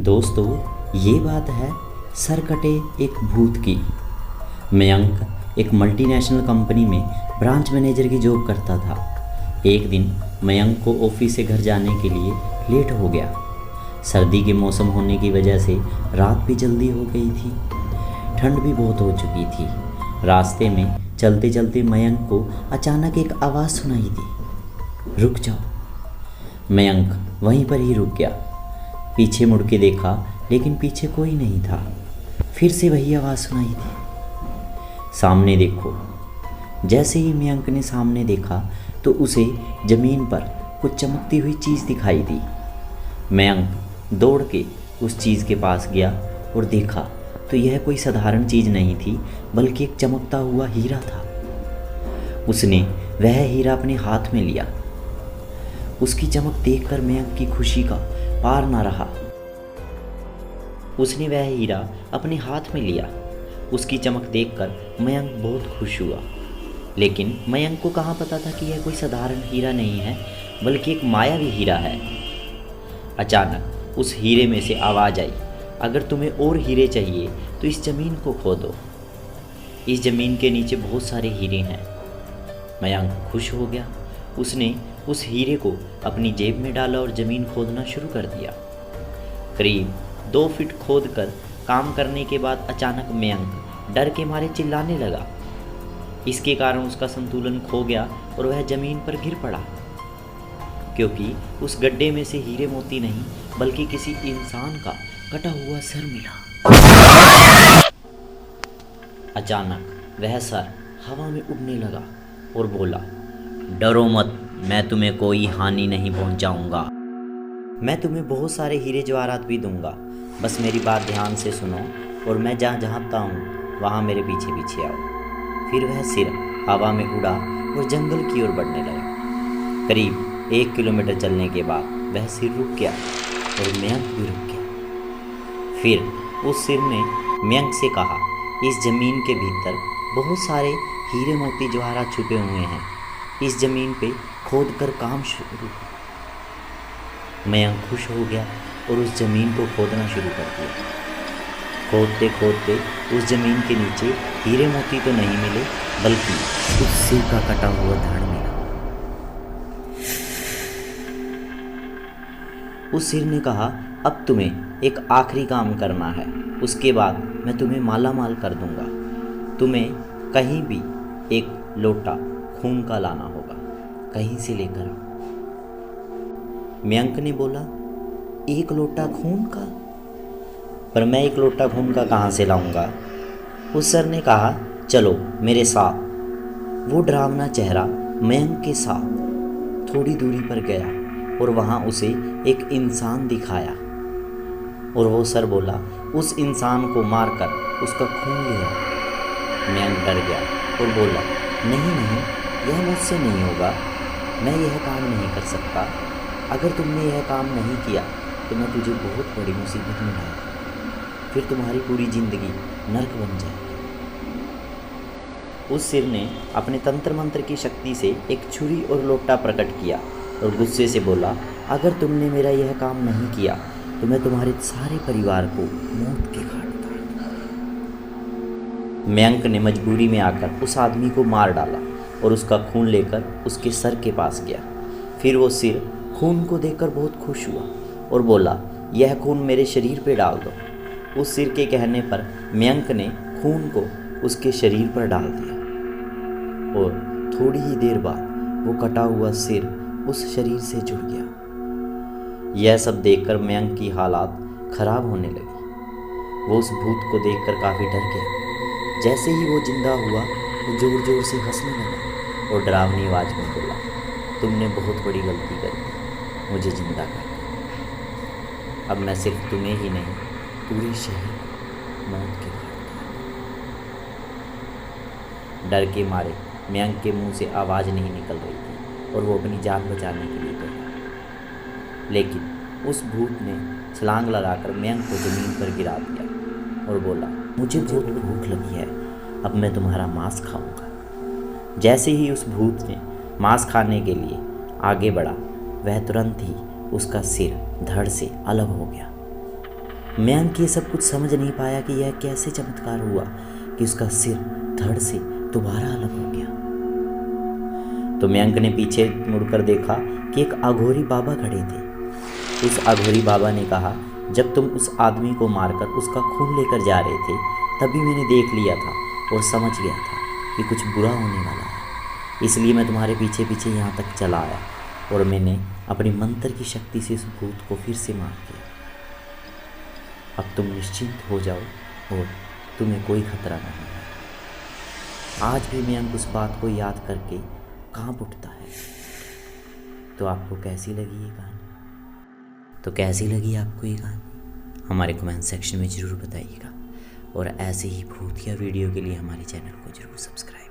दोस्तों, ये बात है सरकटे एक भूत की। मयंक एक मल्टीनेशनल कंपनी में ब्रांच मैनेजर की जॉब करता था। एक दिन मयंक को ऑफिस से घर जाने के लिए लेट हो गया। सर्दी के मौसम होने की वजह से रात भी जल्दी हो गई थी। ठंड भी बहुत हो चुकी थी। रास्ते में चलते चलते मयंक को अचानक एक आवाज़ सुनाई दी, रुक जाओ। मयंक वहीं पर ही रुक गया। पीछे मुड़ के देखा, लेकिन पीछे कोई नहीं था। फिर से वही आवाज़ सुनाई दी, सामने देखो। जैसे ही मयंक ने सामने देखा तो उसे ज़मीन पर कुछ चमकती हुई चीज़ दिखाई दी। मयंक दौड़ के उस चीज़ के पास गया और देखा तो यह कोई साधारण चीज़ नहीं थी, बल्कि एक चमकता हुआ हीरा था। उसने वह हीरा अपने हाथ में लिया। उसकी चमक देखकर मयंक की खुशी का पार न रहा। उसने वह हीरा अपने हाथ में लिया। उसकी चमक देखकर मयंक बहुत खुश हुआ, लेकिन मयंक को कहाँ पता था कि यह कोई साधारण हीरा नहीं है, बल्कि एक मायावी हीरा है। अचानक उस हीरे में से आवाज़ आई, अगर तुम्हें और हीरे चाहिए तो इस ज़मीन को खोदो। इस ज़मीन के नीचे बहुत सारे हीरे हैं। मयंक खुश हो गया। उसने उस हीरे को अपनी जेब में डाला और ज़मीन खोदना शुरू कर दिया। करीब 2 फीट खोद कर काम करने के बाद अचानक मयंक डर के मारे चिल्लाने लगा। इसके कारण उसका संतुलन खो गया और वह ज़मीन पर गिर पड़ा, क्योंकि उस गड्ढे में से हीरे मोती नहीं, बल्कि किसी इंसान का कटा हुआ सर मिला। अचानक वह सर हवा में उड़ने लगा और बोला, डरो मत, मैं तुम्हें कोई हानि नहीं पहुंचाऊंगा। मैं तुम्हें बहुत सारे हीरे जवाहरात भी दूंगा, बस मेरी बात ध्यान से सुनो और मैं जहाँ जहाँ हूँ वहाँ मेरे पीछे पीछे आओ। फिर वह सिर हवा में उड़ा और जंगल की ओर बढ़ने लगा। करीब 1 किलोमीटर चलने के बाद वह सिर रुक गया और मयंक भी रुक गया। फिर उस सिर ने मयंक से कहा, इस ज़मीन के भीतर बहुत सारे हीरे मोती जवाहरात छुपे हुए हैं, इस ज़मीन पे खोद कर काम शुरू। मयंक खुश हो गया और उस ज़मीन को खोदना शुरू कर दिया। खोदते खोदते उस ज़मीन के नीचे हीरे मोती तो नहीं मिले, बल्कि उस सिर का कटा हुआ धड़ मिला। उस सिर ने कहा, अब तुम्हें एक आखिरी काम करना है, उसके बाद मैं तुम्हें माला माल कर दूंगा। तुम्हें कहीं भी एक लोटा खून का लाना होगा, कहीं से लेकर आओ। मयंक ने बोला, 1 लोटा खून का? पर मैं 1 लोटा खून का कहाँ से लाऊंगा? उस सर ने कहा, चलो मेरे साथ। वो डरावना चेहरा मयंक के साथ थोड़ी दूरी पर गया और वहाँ उसे एक इंसान दिखाया और वो सर बोला, उस इंसान को मारकर उसका खून ले आओ। मयंक डर गया और बोला, नहीं नहीं, यह मुझसे नहीं होगा, मैं यह काम नहीं कर सकता। अगर तुमने यह काम नहीं किया तो मैं तुझे बहुत बड़ी मुसीबत में डालूंगा, फिर तुम्हारी पूरी ज़िंदगी नर्क बन जाएगी। उस सिर ने अपने तंत्र मंत्र की शक्ति से एक छुरी और लोटा प्रकट किया और गुस्से से बोला, अगर तुमने मेरा यह काम नहीं किया तो मैं तुम्हारे सारे परिवार को मौत के घाट उतार दूंगा। मयंक ने मजबूरी में आकर उस आदमी को मार डाला और उसका खून लेकर उसके सर के पास गया। फिर वो सिर खून को देखकर बहुत खुश हुआ और बोला, यह खून मेरे शरीर पे डाल दो। उस सिर के कहने पर मयंक ने खून को उसके शरीर पर डाल दिया और थोड़ी ही देर बाद वो कटा हुआ सिर उस शरीर से जुड़ गया। यह सब देखकर मयंक की हालात खराब होने लगी। वो उस भूत को देखकर काफ़ी डर गया। जैसे ही वो जिंदा हुआ, वो ज़ोर ज़ोर से हंसने लगा और डरावनी आवाज़ में बोला, तुमने बहुत बड़ी गलती कर दी, मुझे जिंदा कर दिया। अब मैं सिर्फ तुम्हें ही नहीं, पूरे शहर मौत के घाट उतार। डर के मारे मयंक के मुंह से आवाज़ नहीं निकल रही थी और वो अपनी जान बचाने के लिए दौड़ा, लेकिन उस भूत ने छलांग लगाकर मयंक को ज़मीन पर गिरा दिया और बोला, मुझे बहुत भूख लगी है, अब मैं तुम्हारा मांस खाऊंगा। जैसे ही उस भूत ने मांस खाने के लिए आगे बढ़ा, वह तुरंत ही उसका सिर धड़ से अलग हो गया। मयंक ये सब कुछ समझ नहीं पाया कि यह कैसे चमत्कार हुआ कि उसका सिर धड़ से दोबारा अलग हो गया। तो मयंक ने पीछे मुड़कर देखा कि एक अघोरी बाबा खड़े थे। उस अघोरी बाबा ने कहा, जब तुम उस आदमी को मारकर उसका खून लेकर जा रहे थे तभी मैंने देख लिया था और समझ गया था कि कुछ बुरा होने वाला है, इसलिए मैं तुम्हारे पीछे पीछे यहाँ तक चला आया और मैंने अपनी मंत्र की शक्ति से उस भूत को फिर से मार दिया। अब तुम निश्चिंत हो जाओ और तुम्हें कोई खतरा नहीं है। आज भी मयंक उस बात को याद करके कांप उठता है। तो आपको कैसी लगी ये कहानी? हमारे कमेंट सेक्शन में ज़रूर बताइएगा और ऐसे ही भूतिया वीडियो के लिए हमारे चैनल को ज़रूर सब्सक्राइब